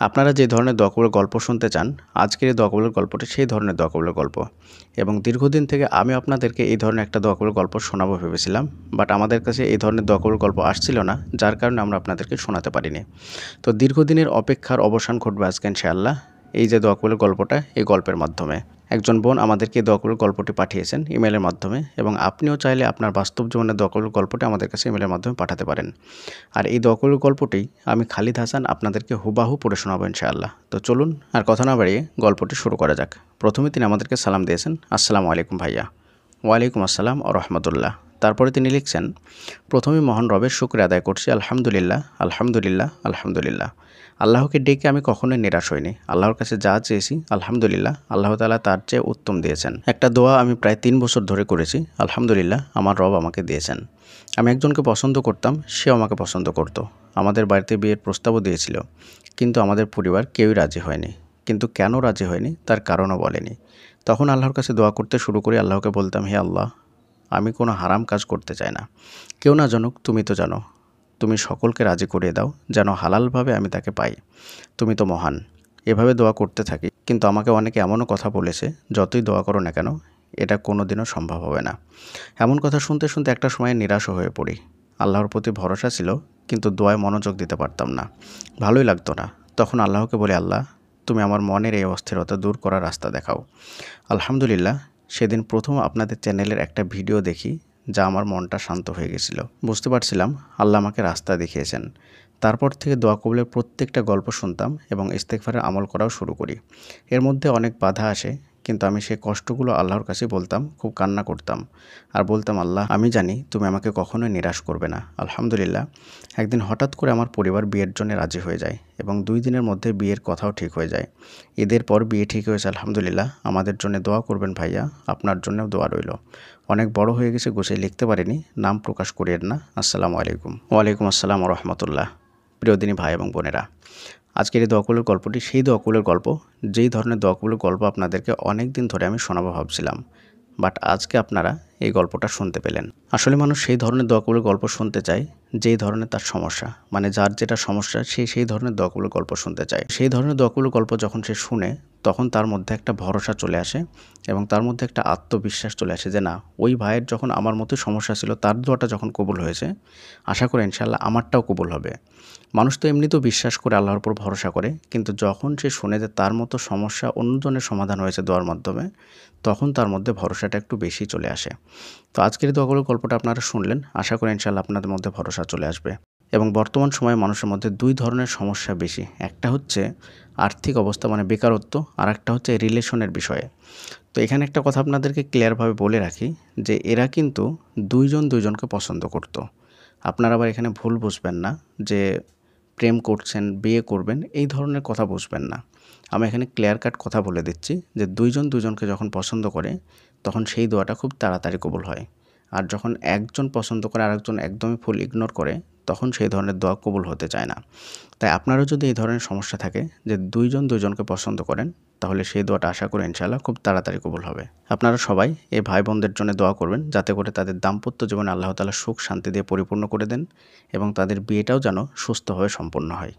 আপনারা যে ধরনের দোয়া কবুলের গল্প শুনতে চান, আজকের এই দোয়া কবুলের গল্পটি সেই ধরনের দোয়া কবুলের গল্প। এবং দীর্ঘদিন থেকে আমি আপনাদেরকে এই ধরনের একটা দোয়া কবুলের গল্প শোনাবো ভেবেছিলাম। বাট আমাদের কাছে এই ধরনের দোয়া কবুলের গল্প আসছিল না, যার কারণে আমরা আপনাদেরকে শোনাতে পারিনি। তো দীর্ঘদিনের অপেক্ষার অবসান ঘটবে আজকে ইনশাআল্লাহ। এই যে দোয়া কবুলের গল্পটা, এই গল্পের মাধ্যমে একজন বোন আমাদেরকে এই দোয়া কবুলের গল্পটি পাঠিয়েছেন ইমেলের মাধ্যমে, এবং আপনিও চাইলে আপনার বাস্তব জীবনের দোয়া কবুলের গল্পটি আমাদের কাছে ইমেলের মাধ্যমে পাঠাতে পারেন। আর এই দোয়া কবুলের গল্পটি আমি খালিদ হাসান আপনাদেরকে হুবাহু পড়ে শোনাবো ইনশাআল্লাহ। তো চলুন আর কথা না বাড়িয়ে গল্পটি শুরু করা যাক। প্রথমে তিনি আমাদেরকে সালাম দিয়েছেন, আসসালামু আলাইকুম ভাইয়া। ওয়ালাইকুম আসসালাম ও রহমতুল্লাহ। তারপরে তিনি লিখছেন, প্রথমেই মহান রবের শুকর আদায় করছি, আলহামদুলিল্লাহ আলহামদুলিল্লাহ আলহামদুলিল্লাহ। আল্লাহকে ডেকে আমি কখনোই নিরাশ হইনি। আল্লাহর কাছে যা চেয়েছি আলহামদুলিল্লাহ, আল্লাহ তাআলা তার চেয়ে উত্তম দিয়েছেন। একটা দোয়া আমি প্রায় 3 বছর ধরে করেছি, আলহামদুলিল্লাহ আমার রব আমাকে দিয়েছেন। আমি একজনকে পছন্দ করতাম, সেও আমাকে পছন্দ করত। আমাদের বাড়িতে বিয়ের প্রস্তাবও দিয়েছিল, কিন্তু আমাদের পরিবার কেউই রাজি হয়নি। কিন্তু কেন রাজি হয়নি তার কারণও বলেনি। তখন আল্লাহর কাছে দোয়া করতে শুরু করি। আল্লাহকে বলতাম, হে আল্লাহ, আমি কোনো হারাম কাজ করতে চাই না। কেউ না জানুক, তুমি তো জানো। তুমি সকলকে রাজি করিয়ে দাও যেন হালালভাবে আমি তাকে পাই। তুমি তো মহান। এভাবে দোয়া করতে থাকি, কিন্তু আমাকে অনেকে এমনও কথা বলেছে, যতই দোয়া করো না কেন এটা কোনো দিনও সম্ভব হবে না। এমন কথা শুনতে শুনতে একটা সময় নিরাশও হয়ে পড়ি। আল্লাহর প্রতি ভরসা ছিল, কিন্তু দোয়ায় মনোযোগ দিতে পারতাম না। ভালোই লাগতো না। তখন আল্লাহকে বলি, আল্লাহ, তুমি আমার মনের এই অস্থিরতা দূর করার রাস্তা দেখাও। আলহামদুলিল্লাহ, সেদিন প্রথম আপনাদের চ্যানেলের একটা ভিডিও দেখি, যা আমার মনটা শান্ত হয়ে গেছিল। বুঝতে পারছিলাম আল্লাহ আমাকে রাস্তা দেখিয়েছেন। তারপর থেকে দোয়া কবুলের প্রত্যেকটা গল্প শুনতাম এবং ইস্তেগফারের আমল করাও শুরু করি। এর মধ্যে অনেক বাধা আসে, কিন্তু আমি সেই কষ্টগুলো আল্লাহর কাছে বলতাম, খুব কান্না করতাম। আর বলতাম, আল্লাহ, আমি জানি তুমি আমাকে কখনোই নিরাশ করবে না। আলহামদুলিল্লাহ, একদিন হঠাৎ করে আমার পরিবার বিয়ের জন্য রাজি হয়ে যায় এবং 2 দিনের মধ্যে বিয়ের কথাও ঠিক হয়ে যায়। ঈদের পর বিয়ে ঠিক হয়েছে, আলহামদুলিল্লাহ। আমাদের জন্য দোয়া করবেন ভাইয়া, আপনার জন্যও দোয়া রইল। অনেক বড় হয়ে গেছে, গুছিয়ে লিখতে পারিনি, নাম প্রকাশ করিয়েন না। আসসালামু আলাইকুম। ওয়ালাইকুম আসসালাম ও রহমতুল্লাহ। প্রিয় দিনী ভাই এবং বোনেরা, আজকের এই দোয়া কবুলের গল্পটি সেই দোয়া কবুলের গল্প, যেই ধরনের দোয়া কবুলের গল্প আপনাদেরকে অনেক দিন ধরে আমি শোনাবো ভাবছিলাম। বাট আজকে আপনারা এই গল্পটা শুনতে পেলেন। আসলে মানুষ সেই ধরনের দোয়া কবুলের গল্প শুনতে চায় যেই ধরনের তার সমস্যা, মানে যার যেটা সমস্যা সে সেই ধরনের দোয়া কবুলের গল্প শুনতে চায়। সেই ধরনের দোয়া কবুলের গল্প যখন সে শুনে, তখন তার মধ্যে একটা ভরসা চলে আসে এবং তার মধ্যে একটা আত্মবিশ্বাস চলে আসে যে না, ওই ভাইয়ের যখন আমার মতো সমস্যা ছিল, তার দোয়াটা যখন কবুল হয়েছে, আশা করি ইনশাআল্লাহ আমারটাও কবুল হবে। মানুষ তো এমনিতেও বিশ্বাস করে, আল্লাহর উপর ভরসা করে, কিন্তু যখন সে শুনে যে তার মতো সমস্যা অন্যজনের সমাধান হয়েছে দোয়ার মাধ্যমে, তখন তার মধ্যে ভরসাটা একটু বেশি চলে আসে। তো আজকের এই দোয়াগুলোর গল্পটা আপনারা শুনলেন, আশা করি ইনশাআল্লাহ আপনাদের মধ্যে ভরসা চলে আসবে। এবং বর্তমান সময়ে মানুষের মধ্যে 2 ধরনের সমস্যা বেশি। একটা হচ্ছে আর্থিক অবস্থা, মানে বেকারত্ব, আর একটা হচ্ছে রিলেশনের বিষয়ে। তো এখানে একটা কথা আপনাদেরকে ক্লিয়ারভাবে বলে রাখি যে এরা কিন্তু 2 জন 2 জনকে পছন্দ করত। আপনারা আবার এখানে ভুল বুঝবেন না যে প্রেম করছেন, বিয়ে করবেন, এই ধরনের কথা বুঝবেন না। আমি এখানে ক্লিয়ার কাট কথা বলে দিচ্ছি যে 2 জন 2 জনকে যখন পছন্দ করে, তখন সেই দোয়াটা খুব তাড়াতাড়ি কবুল হয়। আর যখন একজন পছন্দ করে আরেকজন একদমই ফুল ইগনোর করে, তখন সেই ধরনের দোয়া কবুল হতে চায় না। তাই আপনারও যদি এই ধরনের সমস্যা থাকে যে 2 জন 2 জনকে পছন্দ করেন, তাহলে সেই দোয়াটা আশা করি ইনশাআল্লাহ খুব তাড়াতাড়ি কবুল হবে। আপনারা সবাই এই ভাই বোনদের জন্য দোয়া করবেন, যাতে করে তাদের দাম্পত্য জীবনে আল্লাহ তাআলা সুখ শান্তি দিয়ে পরিপূর্ণ করে দেন এবং তাদের বিয়েটাও যেন সুস্থভাবে সম্পন্ন হয়।